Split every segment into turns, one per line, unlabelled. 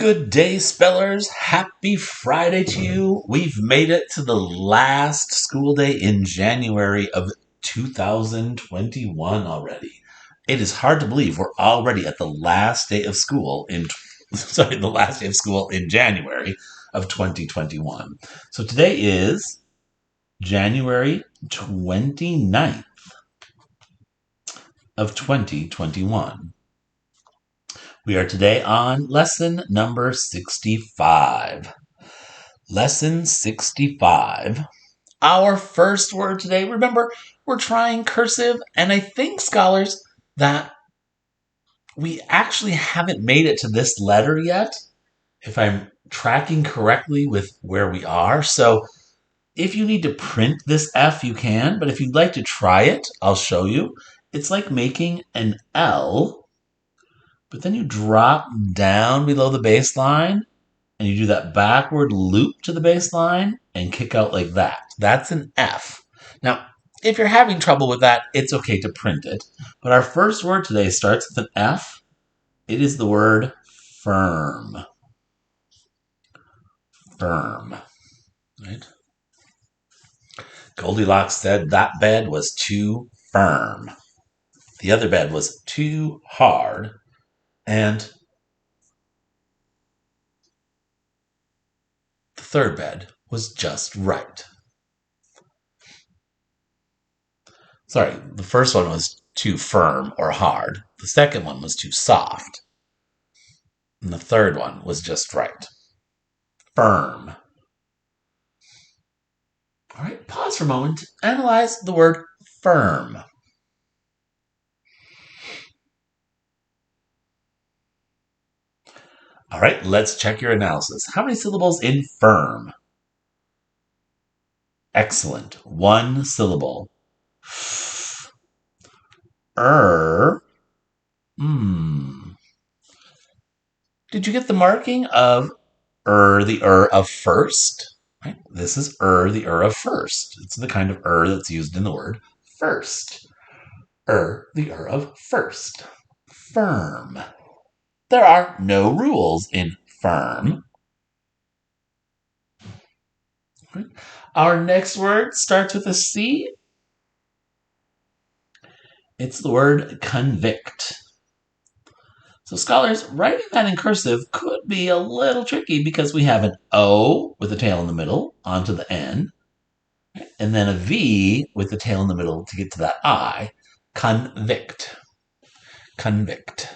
Good day, spellers. Happy Friday to you. We've made it to the last school day in January of 2021 already. It is hard to believe we're already at the last day of school the last day of school in January of 2021. So today is January 29th of 2021. We are today on lesson number 65. Lesson 65. Our first word today, remember, we're trying cursive, and I think, scholars, that we actually haven't made it to this letter yet, if I'm tracking correctly with where we are. So if you need to print this F, you can, but if you'd like to try it, I'll show you. It's like making an L, but then you drop down below the baseline, and you do that backward loop to the baseline and kick out like that. That's an F. Now, if you're having trouble with that, it's okay to print it. But our first word today starts with an F. It is the word firm. Firm. Right? Goldilocks said that bed was too firm. The other bed was too hard. And the third bed was just right. Sorry, the first one was too firm or hard. The second one was too soft. And the third one was just right. Firm. All right, pause for a moment. Analyze the word firm. All right, let's check your analysis. How many syllables in firm? Excellent. One syllable. Did you get the marking of the of first? Right? This is the of first. It's the kind of that's used in the word first. The of first. Firm. There are no rules in firm. Our next word starts with a C. It's the word convict. So scholars, writing that in cursive could be a little tricky because we have an O with a tail in the middle onto the N, and then a V with the tail in the middle to get to that I. Convict. Convict.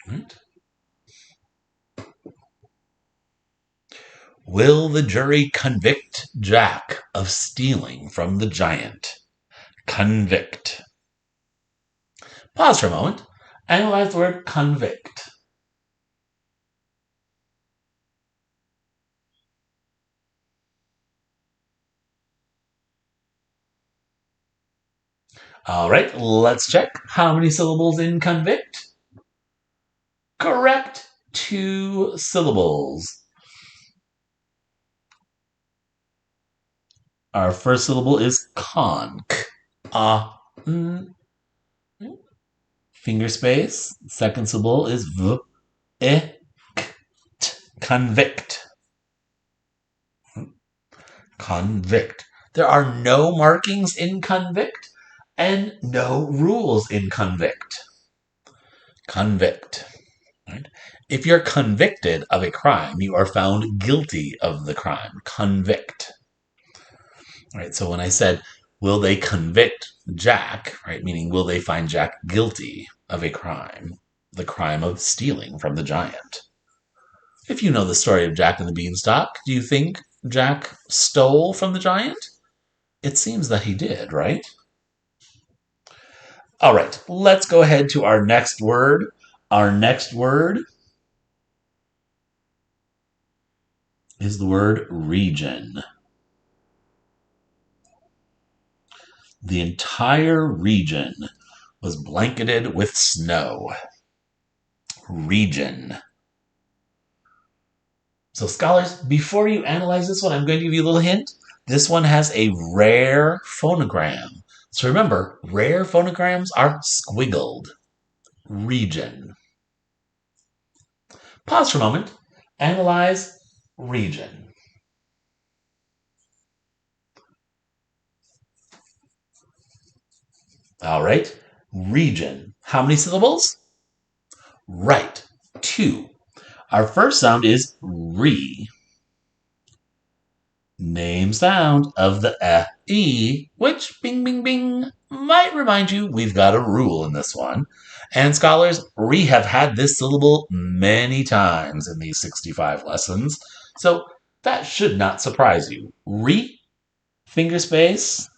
Right? Will the jury convict Jack of stealing from the giant? Convict. Pause for a moment. Analyze the word convict. All right, let's check. How many syllables in convict? Correct. 2 syllables. Our first syllable is conk. Finger space. Second syllable is v. Convict. Convict. There are no markings in convict and no rules in convict. Convict. Right? If you're convicted of a crime, you are found guilty of the crime. Convict. Right? So when I said, will they convict Jack, right, meaning will they find Jack guilty of a crime, the crime of stealing from the giant? If you know the story of Jack and the Beanstalk, do you think Jack stole from the giant? It seems that he did, right? All right, let's go ahead to our next word. Our next word is the word region. The entire region was blanketed with snow. Region. So scholars, before you analyze this one, I'm going to give you a little hint. This one has a rare phonogram. So remember, rare phonograms are squiggled. Region. Pause for a moment. Analyze region. All right. Region. How many syllables? Right. 2. Our first sound is re. Name sound of the E, which, bing, bing, bing, might remind you we've got a rule in this one. And scholars, we have had this syllable many times in these 65 lessons, so that should not surprise you. Re, finger space,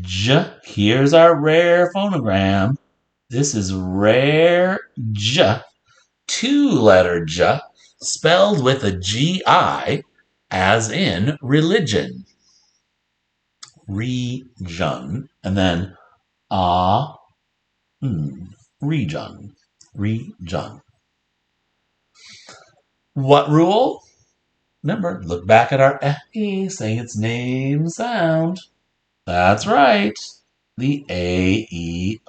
j. Here's our rare phonogram. This is rare j, 2-letter j, spelled with a GI, as in religion. Region, and then region. Region. What rule? Remember, look back at our E, saying its name sound. That's right. The A-E-O-U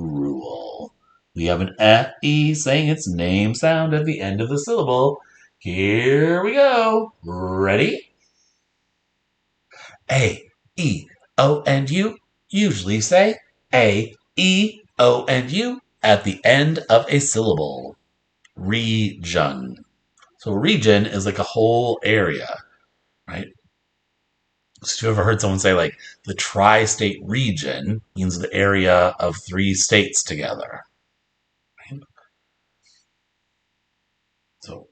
rule. We have an E saying its name sound at the end of the syllable. Here we go. Ready? A, E, O, and U. Usually say A, E, O, and U at the end of a syllable. Region. So region is like a whole area, right? So you ever heard someone say like the tri-state region means the area of 3 states together? Right? So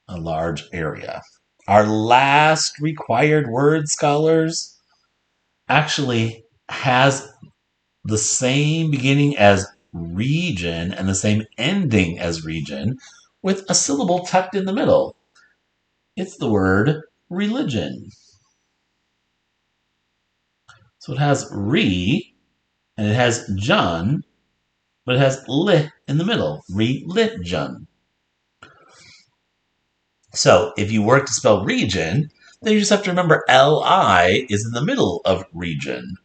a large area. Our last required word, scholars, actually has the same beginning as region and the same ending as region with a syllable tucked in the middle. It's the word religion. So it has re and it has John, but it has li in the middle. Religion. So if you work to spell region, then you just have to remember Li is in the middle of region.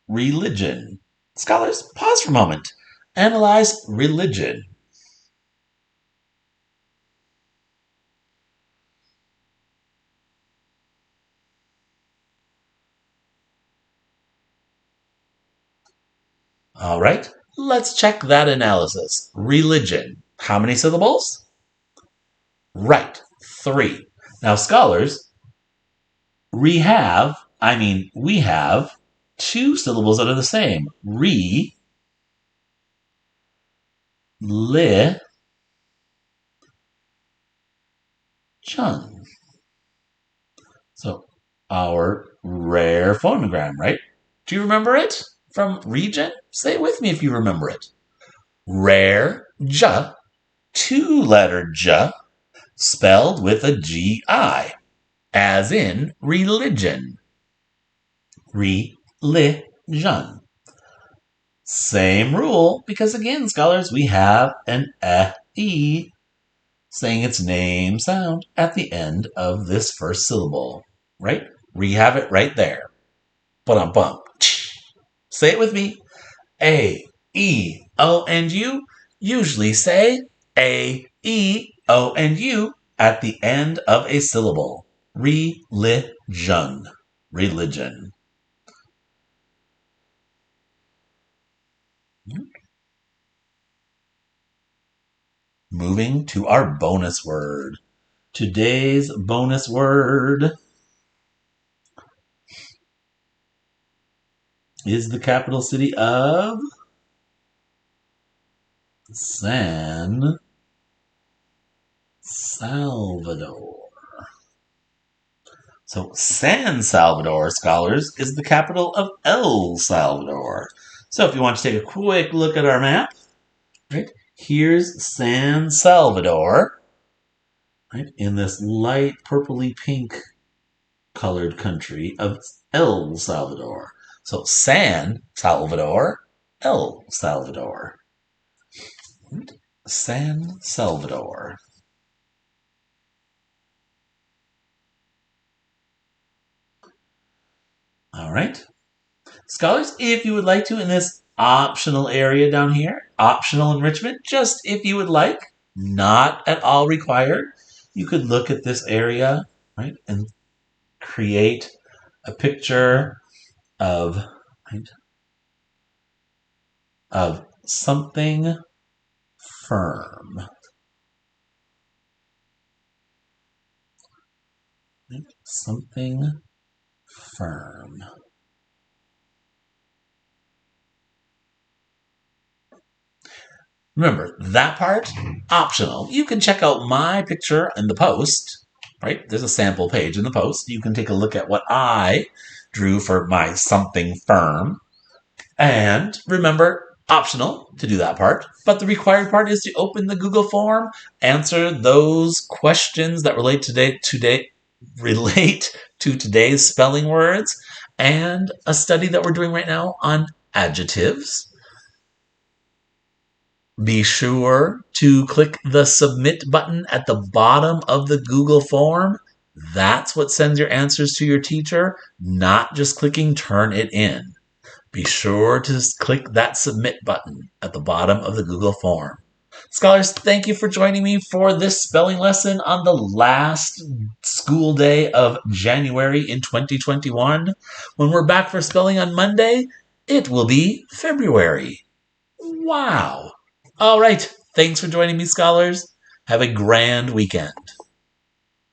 Religion. Scholars, pause for a moment. Analyze religion. All right, let's check that analysis. Religion. How many syllables? Right, 3. Now, scholars, we have 2 syllables that are the same. Re, li, chun. So, our rare phonogram, right? Do you remember it from region? Say it with me if you remember it. Rare, j, 2-letter j, spelled with a G-I, as in religion. Religion. Same rule, because again, scholars, we have an E saying its name sound at the end of this first syllable, right? We have it right there. Ba-dum-bum. Say it with me. A, E, O, and U. Usually say A, E, O, and U at the end of a syllable. Religion. Religion. Moving to our bonus word. Today's bonus word is the capital city of San Salvador. So San Salvador, scholars, is the capital of El Salvador. So if you want to take a quick look at our map, right, here's San Salvador, right, in this light purpley pink colored country of El Salvador. So San Salvador, El Salvador. San Salvador. All right. Scholars, if you would like to, in this optional area down here, optional enrichment, just if you would like, not at all required. You could look at this area, right, and create a picture of, right, of something firm. Right? Something firm. Remember, that part, optional. You can check out my picture in the post, right? There's a sample page in the post. You can take a look at what I drew for my something firm. And remember, optional to do that part. But the required part is to open the Google form, answer those questions that relate to today's spelling words, and a study that we're doing right now on adjectives. Be sure to click the submit button at the bottom of the Google form. That's what sends your answers to your teacher, not just clicking turn it in. Be sure to click that submit button at the bottom of the Google form. Scholars, thank you for joining me for this spelling lesson on the last school day of January in 2021. When we're back for spelling on Monday, it will be February. Wow. All right. Thanks for joining me, scholars. Have a grand weekend.